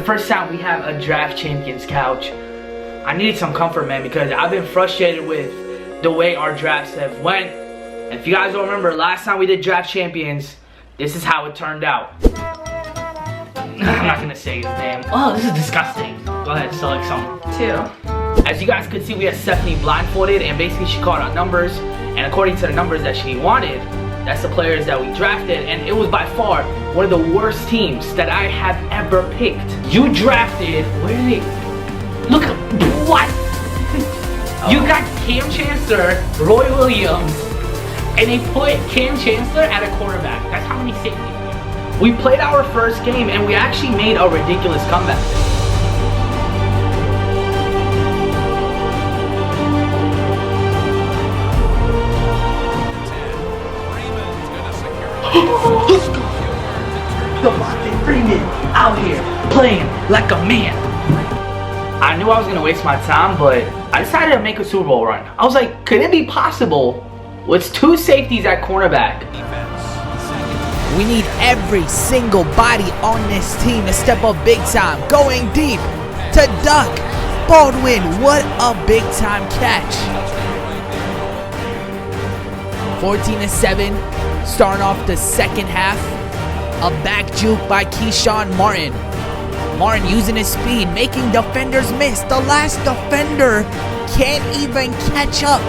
first time we have a draft champions couch. I needed some comfort, man, because I've been frustrated with the way our drafts have went. And if you guys don't remember, last time we did draft champions, this is how it turned out. I'm not gonna say his name. Oh, this is disgusting. Go ahead, select some. 2. As you guys could see, we had Stephanie blindfolded, and basically she called out numbers, and according to the numbers that she wanted, that's the players that we drafted, and it was by far one of the worst teams that I have ever picked. You drafted, where did they, look, what? You got Cam Chancellor, Roy Williams, and they put Cam Chancellor at a quarterback. That's how many safeties we have. We played our first game, and we actually made a ridiculous comeback. Let's go! Devontae Freeman out here playing like a man. I knew I was gonna waste my time, but I decided to make a Super Bowl run. I was like, could it be possible with 2 safeties at cornerback? We need every single body on this team to step up big time. Going deep to Duck Baldwin. What a big time catch. 14-7. Starting off the second half, a back juke by Keyshawn Martin. Martin using his speed, making defenders miss. The last defender can't even catch up.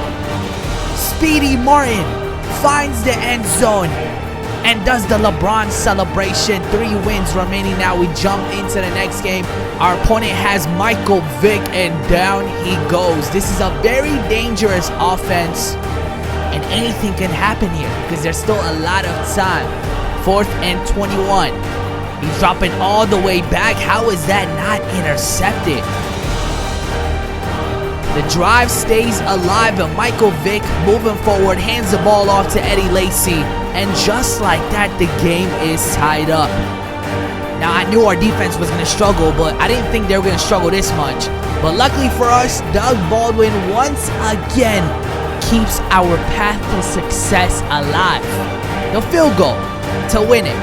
Speedy Martin finds the end zone and does the LeBron celebration. 3 wins remaining now. We jump into the next game. Our opponent has Michael Vick, and down he goes. This is a very dangerous offense. And anything can happen here because there's still a lot of time. 4th and 21. He's dropping all the way back. How is that not intercepted? The drive stays alive, but Michael Vick moving forward, hands the ball off to Eddie Lacy. And just like that, the game is tied up. Now, I knew our defense was going to struggle, but I didn't think they were going to struggle this much. But luckily for us, Doug Baldwin once again keeps our path to success alive. The field goal to win it.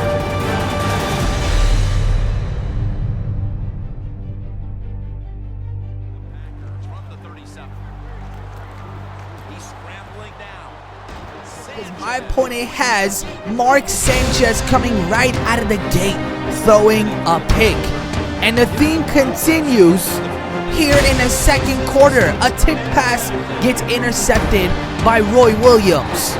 My opponent has Mark Sanchez coming right out of the gate, throwing a pick. And the theme continues here in the second quarter. A tip pass gets intercepted by Roy Williams.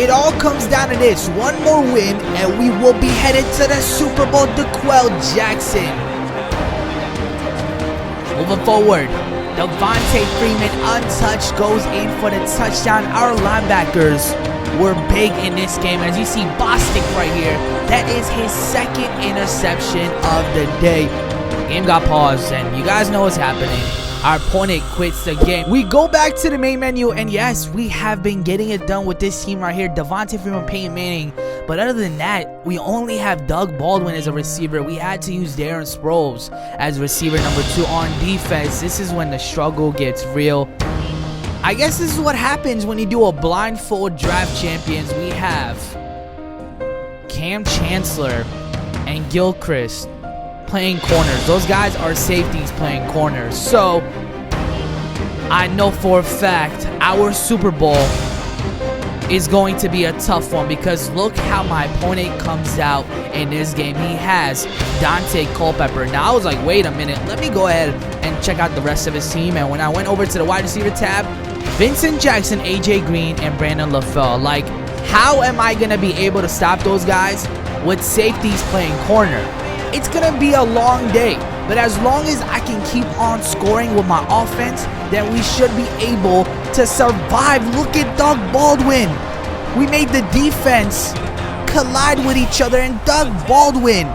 It all comes down to this. One more win and we will be headed to the Super Bowl to quell Jackson. Moving forward, Devontae Freeman untouched goes in for the touchdown. Our linebackers were big in this game. As you see Bostic right here, that is his 2nd interception of the day. Game got paused and you guys know what's happening. Our opponent quits the game. We go back to the main menu, and yes, we have been getting it done with this team right here. Devontae Freeman, Peyton Manning. But other than that, we only have Doug Baldwin as a receiver. We had to use Darren Sproles as receiver number 2 on defense. This is when the struggle gets real. I guess this is what happens when you do a blindfold draft champions. We have Cam Chancellor and Gilchrist playing corners. Those guys are safeties playing corners. So I know for a fact our Super Bowl is going to be a tough one, because look how my opponent comes out in this game. He has Dante Culpepper. Now I was like, wait a minute, let me go ahead and check out the rest of his team. And when I went over to the wide receiver tab, Vincent Jackson, AJ Green, and Brandon LaFell. Like, how am I going to be able to stop those guys with safeties playing corner? It's going to be a long day, but as long as I can keep on scoring with my offense, then we should be able to survive. Look at Doug Baldwin. We made the defense collide with each other, and Doug Baldwin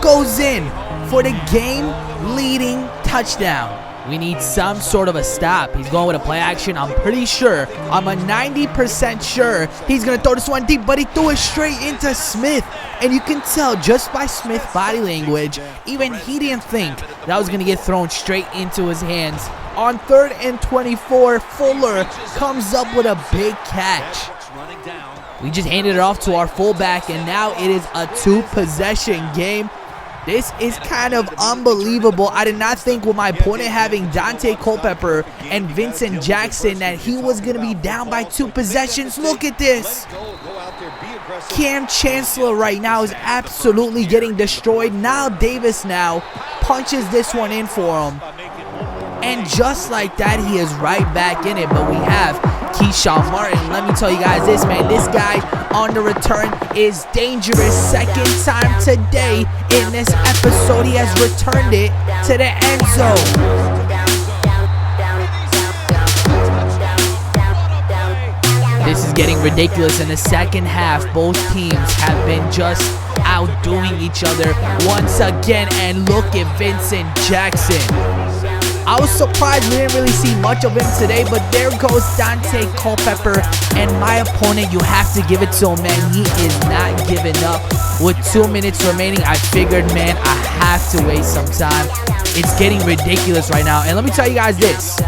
goes in for the game-leading touchdown. We need some sort of a stop. He's going with a play action. I'm pretty sure, I'm a 90% sure he's going to throw this one deep, but he threw it straight into Smith. And you can tell just by Smith's body language, even he didn't think that was going to get thrown straight into his hands. On 3rd and 24, Fuller comes up with a big catch. We just handed it off to our fullback, and now it is a 2-possession game. This is kind of unbelievable. I did not think with my opponent having Dante Culpepper and Vincent Jackson that he was going to be down by 2 possessions. Look at this. Cam Chancellor right now is absolutely getting destroyed. Now Davis now punches this one in for him. And just like that, he is right back in it. But we have Keyshawn Martin. Let me tell you guys this, man. This guy on the return is dangerous. Second time today in this episode, he has returned it to the end zone. This is getting ridiculous. In the second half, both teams have been just outdoing each other once again. And look at Vincent Jackson. I was surprised we didn't really see much of him today, but there goes Dante Culpepper, and my opponent, you have to give it to him, man. He is not giving up. With 2 minutes remaining, I figured, man, I have to waste some time. It's getting ridiculous right now, and let me tell you guys this.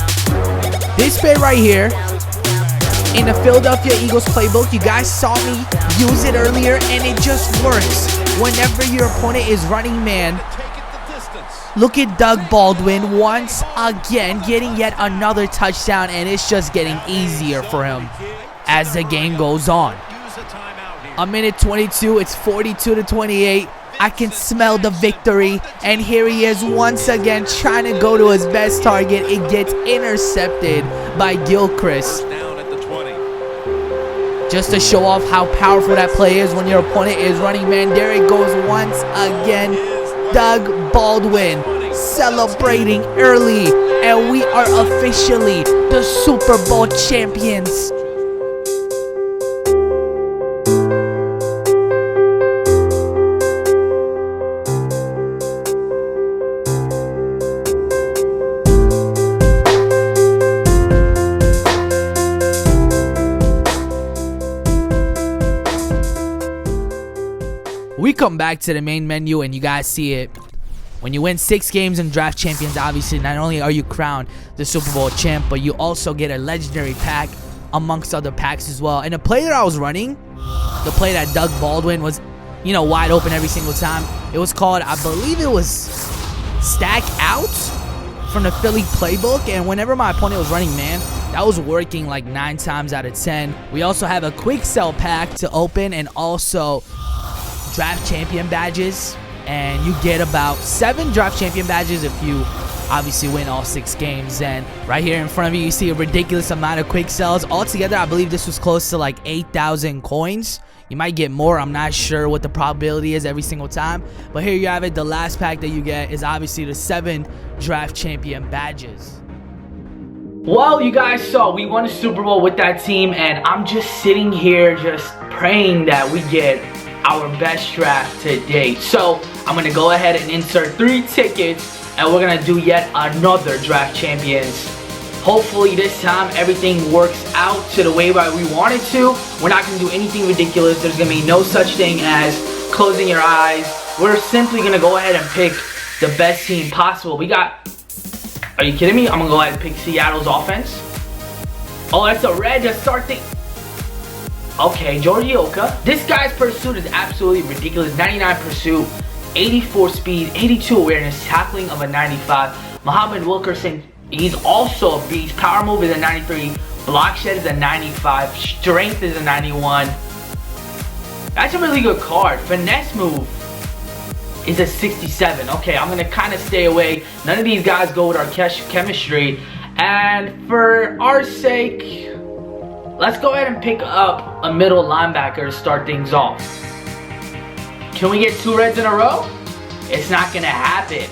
This play right here, in the Philadelphia Eagles playbook, you guys saw me use it earlier, and it just works. Whenever your opponent is running man, look at Doug Baldwin once again getting yet another touchdown, and it's just getting easier for him as the game goes on. A minute 22, it's 42-28. I can smell the victory, and here he is once again trying to go to his best target. It gets intercepted by Gilchrist. Just to show off how powerful that play is when your opponent is running man. There it goes once again. Doug Baldwin celebrating early, and we are officially the Super Bowl champions. We come back to the main menu, and you guys see it. When you win 6 games in Draft Champions, obviously not only are you crowned the Super Bowl champ, but you also get a legendary pack amongst other packs as well. And the play that I was running, the play that Doug Baldwin was, you know, wide open every single time, it was called, I believe it was Stack Out from the Philly playbook. And whenever my opponent was running man, that was working like 9 times out of 10. We also have a quick sell pack to open, and also Draft Champion badges. And you get about 7 Draft Champion badges if you obviously win all 6 games. And right here in front of you, you see a ridiculous amount of quick sells. Altogether, I believe this was close to like 8,000 coins. You might get more. I'm not sure what the probability is every single time. But here you have it. The last pack that you get is obviously the 7 Draft Champion badges. Well, you guys saw we won a Super Bowl with that team, and I'm just sitting here just praying that we get our best draft to date. So I'm gonna go ahead and insert 3 tickets, and we're gonna do yet another Draft Champions. Hopefully this time everything works out to the way that we want it to. We're not gonna do anything ridiculous. There's gonna be no such thing as closing your eyes. We're simply gonna go ahead and pick the best team possible. We got, are you kidding me? I'm gonna go ahead and pick Seattle's offense. Oh, that's a red to start the, okay, Georgioka. This guy's pursuit is absolutely ridiculous. 99 pursuit, 84 speed, 82 awareness, tackling of a 95. Muhammad Wilkerson, he's also a beast. Power move is a 93. Block shed is a 95. Strength is a 91. That's a really good card. Finesse move is a 67. Okay, I'm going to kind of stay away. None of these guys go with our chemistry. And for our sake, let's go ahead and pick up a middle linebacker to start things off. Can we get 2 reds in a row? It's not going to happen.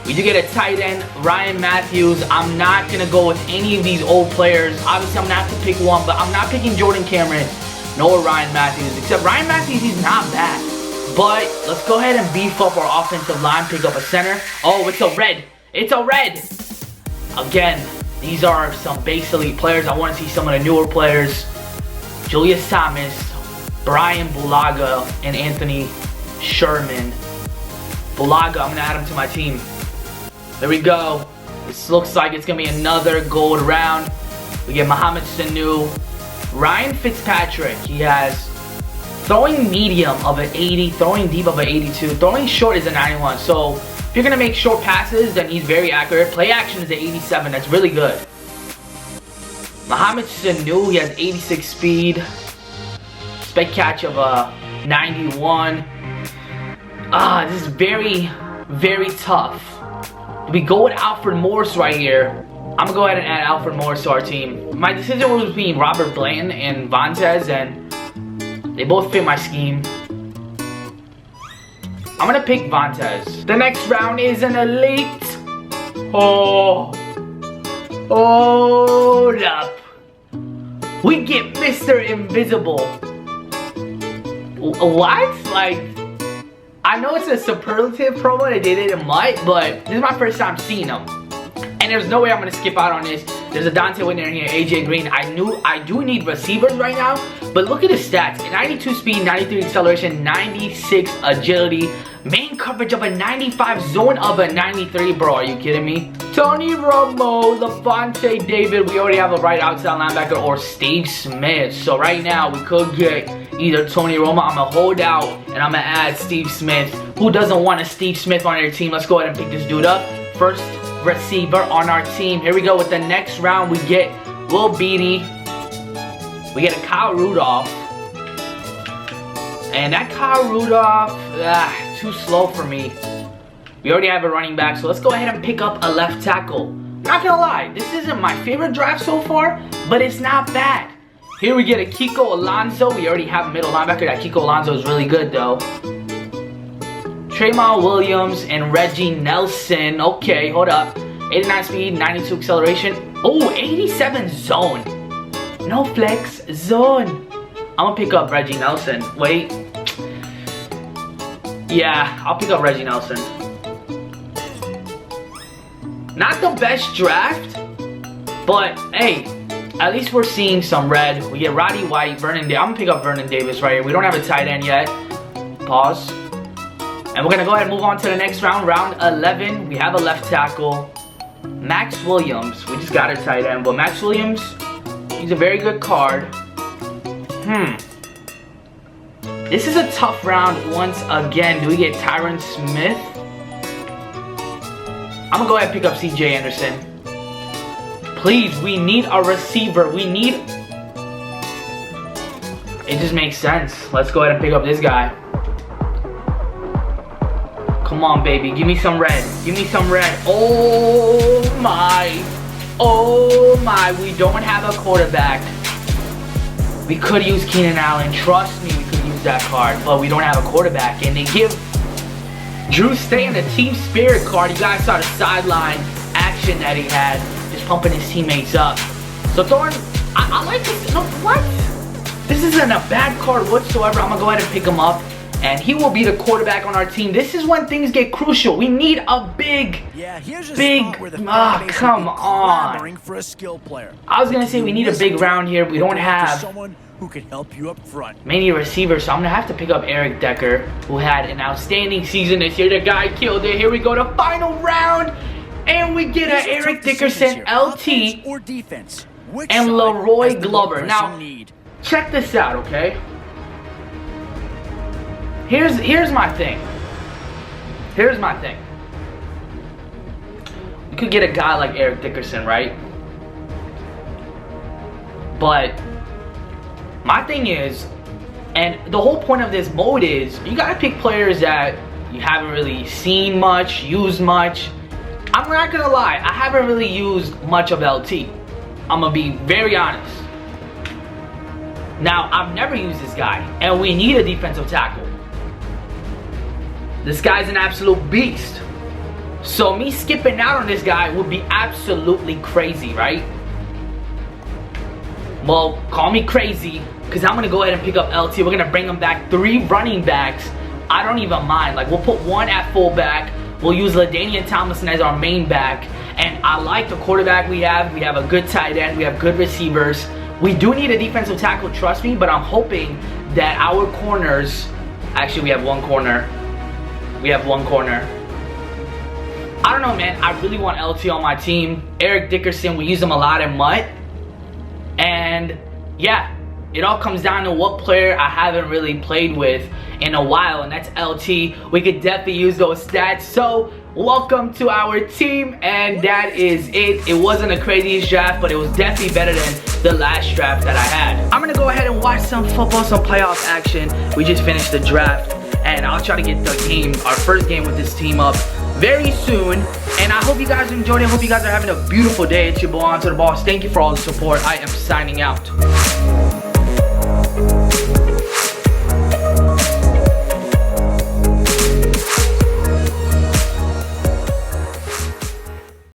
We do get a tight end, Ryan Matthews. I'm not going to go with any of these old players. Obviously, I'm going to have to pick one, but I'm not picking Jordan Cameron nor Ryan Matthews. Except Ryan Matthews, he's not bad. But let's go ahead and beef up our offensive line, pick up a center. Oh, it's a red. It's a red. Again, these are some base elite players. I want to see some of the newer players. Julius Thomas, Brian Bulaga, and Anthony Sherman. Bulaga, I'm going to add him to my team. There we go. This looks like it's going to be another gold round. We get Mohamed Sanu, Ryan Fitzpatrick, he has throwing medium of an 80, throwing deep of an 82, throwing short is a 91. So if you're gonna make short passes, then he's very accurate. Play action is an 87, that's really good. Mohamed Sanu, he has 86 speed. Spec catch of a 91. This is very, very tough. We go with Alfred Morris right here. I'm gonna go ahead and add Alfred Morris to our team. My decision was between Robert Blanton and Vontaze, and they both fit my scheme. I'm gonna pick Vontaze. The next round is an elite. Hold up. We get Mr. Invisible. What? Like, I know it's a superlative promo, they did it in Mutt, but this is my first time seeing them. And there's no way I'm gonna skip out on this. There's a Dante Whitner in here, AJ Green. I do need receivers right now, but look at his stats. 92 speed, 93 acceleration, 96 agility, main coverage of a 95, zone of a 93. Bro, are you kidding me? Tony Romo, Levante David. We already have a right outside linebacker or Steve Smith. So right now we could get either Tony Romo. I'm gonna hold out and I'm gonna add Steve Smith. Who doesn't want a Steve Smith on their team? Let's go ahead and pick this dude up. First receiver on our team. Here we go with the next round. We get Will Beatty. We get a Kyle Rudolph. And that Kyle Rudolph, too slow for me. We already have a running back, so let's go ahead and pick up a left tackle. Not gonna lie, this isn't my favorite draft so far, but it's not bad. Here we get a Kiko Alonso. We already have a middle linebacker. That Kiko Alonso is really good though. Tremont Williams and Reggie Nelson. Okay, hold up. 89 speed, 92 acceleration. Oh, 87 zone. No flex, zone. I'm gonna pick up Reggie Nelson. Wait. Yeah, I'll pick up Reggie Nelson. Not the best draft, but hey, at least we're seeing some red. We get Roddy White, Vernon Davis. I'm gonna pick up Vernon Davis right here. We don't have a tight end yet. Pause. And we're gonna go ahead and move on to the next round, round 11. We have a left tackle, Max Williams. We just got a tight end, but Max Williams, he's a very good card. This is a tough round once again. Do we get Tyron Smith? I'm gonna go ahead and pick up CJ Anderson. Please, we need a receiver. We need... It just makes sense. Let's go ahead and pick up this guy. Come on, baby. Give me some red. Give me some red. Oh, my. Oh, my. We don't have a quarterback. We could use Keenan Allen. Trust me, we could use that card. But we don't have a quarterback. And they give Drew Stay the team spirit card. You guys saw the sideline action that he had. Just pumping his teammates up. So, Thorne, I like this. No, what? This isn't a bad card whatsoever. I'm going to go ahead and pick him up. And he will be the quarterback on our team. This is when things get crucial. We need a big, come on. For a skill player. I was gonna say we need a big round here. We don't have someone who can help you up front. Many receivers, so I'm gonna have to pick up Eric Decker, who had an outstanding season this year. The guy killed it. Here we go, the final round, and we get an Eric Dickerson LT or defense. and Leroy Glover. Now, check this out, okay? Here's my thing. Here's my thing. You could get a guy like Eric Dickerson, right? But my thing is, and the whole point of this mode is, you gotta pick players that you haven't really seen much, used much. I'm not gonna lie, I haven't really used much of LT. I'm gonna be very honest. Now, I've never used this guy, and we need a defensive tackle. This guy's an absolute beast. So me skipping out on this guy would be absolutely crazy, right? Well, call me crazy, because I'm going to go ahead and pick up LT. We're going to bring him back 3 running backs. I don't even mind. Like, we'll put 1 at fullback. We'll use LaDainian Tomlinson as our main back. And I like the quarterback we have. We have a good tight end. We have good receivers. We do need a defensive tackle, trust me, but I'm hoping that our corners... Actually, we have 1 corner. We have 1 corner. I don't know, man. I really want LT on my team. Eric Dickerson, we use him a lot in Mutt. And yeah, it all comes down to what player I haven't really played with in a while, and that's LT. We could definitely use those stats. So welcome to our team, and that is it. It wasn't a craziest draft, but it was definitely better than the last draft that I had. I'm gonna go ahead and watch some football, some playoff action. We just finished the draft, and I'll try to get the game, our first game with this team up very soon. And I hope you guys enjoyed it. I hope you guys are having a beautiful day. It's your boy AntoDaBoss. Thank you for all the support. I am signing out.